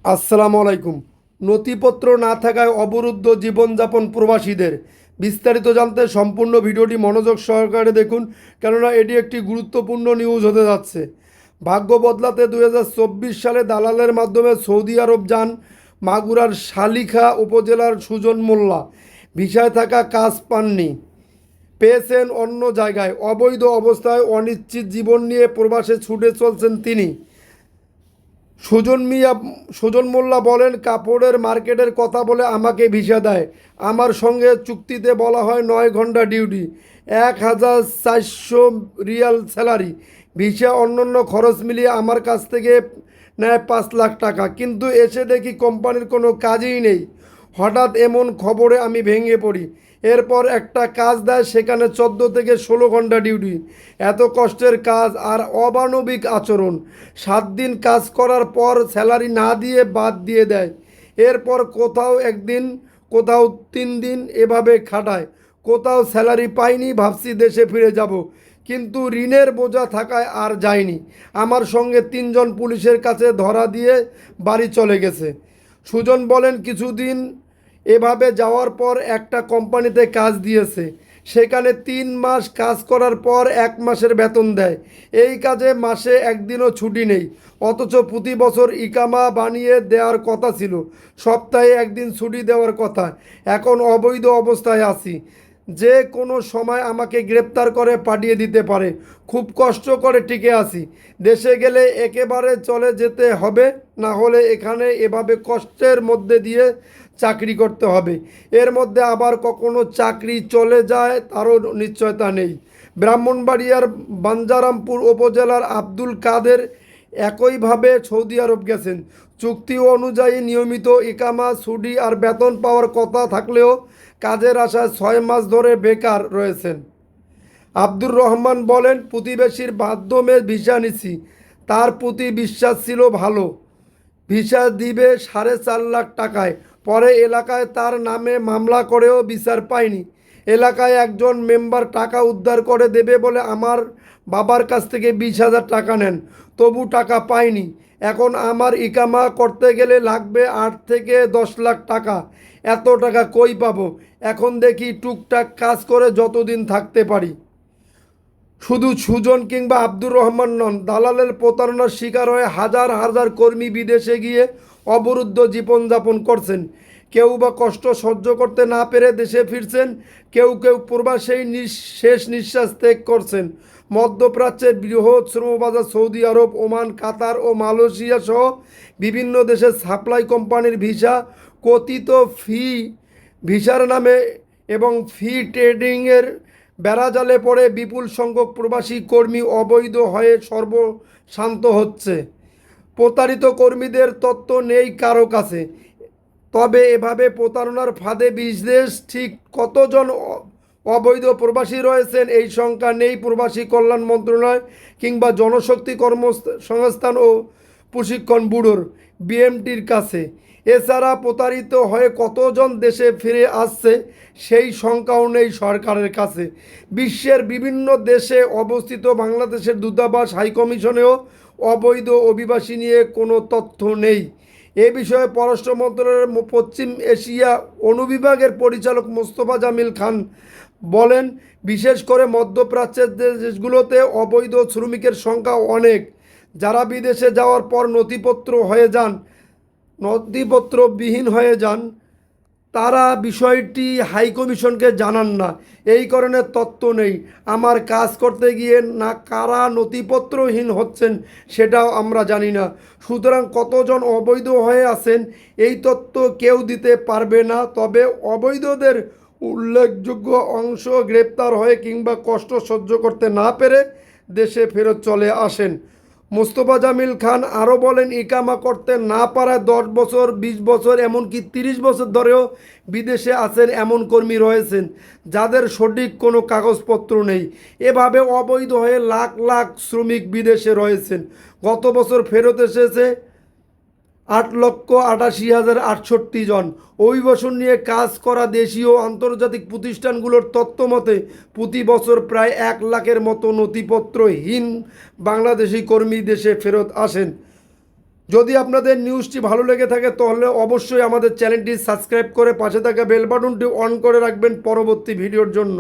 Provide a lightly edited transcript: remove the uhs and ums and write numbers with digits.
আসসালামু আলাইকুম। নথিপত্র না থাকায় অবরুদ্ধ জীবনযাপন প্রবাসীদের বিস্তারিত জানতে সম্পূর্ণ ভিডিওটি মনোযোগ সহকারে দেখুন, কেননা এটি একটি গুরুত্বপূর্ণ নিউজ হতে যাচ্ছে। ভাগ্য বদলাতে 2024 সালে দালালের মাধ্যমে সৌদি আরব যান মাগুরার শালিখা উপজেলার সুজন মোল্লা। ভিসায় থাকা কাজ পাননি, পেয়েছেন অন্য জায়গায়। অবৈধ অবস্থায় অনিশ্চিত জীবন নিয়ে প্রবাসে ছুটে চলছেন তিনি। সুজন মোল্লা বলেন, কাপড়ের মার্কেটের কথা বলে আমাকে ভিসা দেয়। আমার সঙ্গে চুক্তিতে বলা হয় 9 ঘন্টা ডিউটি, 1400 রিয়াল স্যালারি। ভিসা অন্যান্য খরচ মিলিয়ে আমার কাছ থেকে নেয় 5 লাখ টাকা, কিন্তু এসে দেখি কোম্পানির কোনো কাজই নেই। হঠাৎ এমন খবরে আমি ভেঙে পড়ি। এরপর একটা কাজ দেয়, সেখানে 14 থেকে 16 ঘন্টা ডিউটি। এত কষ্টের কাজ আর অমানবিক আচরণ। 7 দিন কাজ করার পর স্যালারি না দিয়ে বাদ দিয়ে দেয়। এরপর কোথাও একদিন, কোথাও 3 দিন এভাবে খাটায়। কোথাও স্যালারি পাইনি, ভাবছি দেশে ফিরে যাব, কিন্তু ঋণের বোঝা থাকায় আর যায়নি। আমার সঙ্গে 3 জন পুলিশের কাছে ধরা দিয়ে বাড়ি চলে গেছে। সুজন বলেন, কিছুদিন এভাবে যাওয়ার পর একটা কোম্পানিতে কাজ দিয়েছে। সেখানে 3 মাস কাজ করার পর 1 মাসের বেতন দেয়। এই কাজে মাসে একদিনও ছুটি নেই, অথচ প্রতি বছর ইকামা বানিয়ে দেওয়ার কথা ছিল। সপ্তাহে একদিন ছুটি দেওয়ার কথা। এখন অবৈধ অবস্থায় আছি, যে কোনো সময় আমাকে গ্রেপ্তার করে পাঠিয়ে দিতে পারে। খুব কষ্ট করে টিকে আছি। দেশে গেলে একেবারে চলে যেতে হবে, না হলে এখানে এভাবে কষ্টের মধ্যে দিয়ে চাকরি করতে হবে। এর মধ্যে আবার কখনো চাকরি চলে যায় তারও নিশ্চয়তা নেই। ব্রাহ্মণবাড়িয়ার বাঞ্জারামপুর উপজেলার আব্দুল কাদের একইভাবে সৌদি আরব গেছেন। চুক্তি অনুযায়ী নিয়মিত ইকামা, ছুটি আর বেতন পাওয়ার কথা থাকলেও কাজের আশায় 6 মাস ধরে বেকার রয়েছেন। আব্দুর রহমান বলেন, প্রতিবেশীর মাধ্যমে ভিসা নিছি, তার প্রতি বিশ্বাস ছিল ভালো। ভিসা দিবে 4.5 লাখ টাকায়। পরে এলাকায় তার নামে মামলা করেও বিচার পায়নি। এলাকায় একজন মেম্বার টাকা উদ্ধার করে দেবে বলে আমার বাবার কাছ থেকে 20,000 টাকা নেন, তবু টাকা পায়নি। এখন আমার ইকামা করতে গেলে লাগবে 8 থেকে 10 লাখ টাকা। এত টাকা কই পাবো? এখন দেখি টুকটাক কাজ করে যতদিন থাকতে পারি। শুধু সুজন কিংবা আব্দুর রহমান নন, দালালের প্রতারণার শিকার হয়ে হাজার হাজার কর্মী বিদেশে গিয়ে অবরুদ্ধ জীবনযাপন করছেন। কেউ বা কষ্ট সহ্য করতে না পেরে দেশে ফিরছেন, কেউ কেউ প্রবাসেই শেষ নিঃশ্বাস ত্যাগ করছেন। মধ্যপ্রাচ্যের বৃহৎ শ্রমবাজার সৌদি আরব, ওমান, কাতার ও মালয়েশিয়া সহ বিভিন্ন দেশের সাপ্লাই কোম্পানির ভিসা কথিত ভিসার নামে এবং ট্রেডিংয়ের বেড়াজালে পড়ে বিপুল সংখ্যক প্রবাসী কর্মী অবৈধ হয়ে সর্বশান্ত হচ্ছে। প্রতারিত কর্মীদের তথ্য নেই কারো কাছে। তবে এভাবে প্রতারণার ফাঁদে বিদেশ ঠিক কতজন অবৈধ প্রবাসী রয়েছেন এই সংখ্যা নেই প্রবাসী কল্যাণ মন্ত্রণালয় কিংবা জনশক্তি কর্মসংস্থান ও প্রশিক্ষণ ব্যুরোর বিএমটির কাছে। এছাড়া প্রতারিত হয়ে কতজন দেশে ফিরে আসছে সেই সংখ্যাও নেই সরকারের কাছে। বিশ্বের বিভিন্ন দেশে অবস্থিত বাংলাদেশের দূতাবাস, হাইকমিশনেও অবৈধ অভিবাসী নিয়ে কোনো তথ্য নেই। এ বিষয়ে পররাষ্ট্র মন্ত্রণালয়ের পশ্চিম এশিয়া অনুবিভাগের পরিচালক মোস্তফা জামিল খান বলেন, বিশেষ করে মধ্যপ্রাচ্যের দেশগুলোতে অবৈধ শ্রমিকের সংখ্যা অনেক। যারা বিদেশে যাওয়ার পর নথিপত্রবিহীন হয়ে যান, তারা বিষয়টি হাইকমিশনকে জানান না। এই কারণে তথ্য নেই। আমার কাজ করতে গিয়ে না কারা নথিপত্রহীন হচ্ছেন সেটাও আমরা জানি না। সুতরাং কতজন অবৈধ হয়ে আছেন এই তথ্য কেউ দিতে পারবে না। তবে অবৈধদের উল্লেখযোগ্য অংশ গ্রেপ্তার হয়ে কিংবা কষ্ট সহ্য করতে না পেরে দেশে ফেরত চলে আসেন। মোস্তফা জামিল খান আরও বলেন, ইকামা করতে না পারায় 10 বছর, 20 বছর, এমনকি 30 বছর ধরেও বিদেশে আছেন এমন কর্মী রয়েছেন যাদের সঠিক কোনো কাগজপত্র নেই। এভাবে অবৈধ হয়ে লাখ লাখ শ্রমিক বিদেশে রয়েছেন। গত বছর ফেরত এসেছে 8,88,068 জন। অভিবাসন নিয়ে কাজ করা দেশীয় ও আন্তর্জাতিক প্রতিষ্ঠানগুলোর তথ্য মতে প্রতি বছর প্রায় 1 লাখের মতো নথিপত্রহীন বাংলাদেশি কর্মী দেশে ফেরত আসেন। যদি আপনাদের নিউজটি ভালো লেগে থাকে তাহলে অবশ্যই আমাদের চ্যানেলটি সাবস্ক্রাইব করে পাশে থাকা বেল বাটনটি অন করে রাখবেন পরবর্তী ভিডিওর জন্য।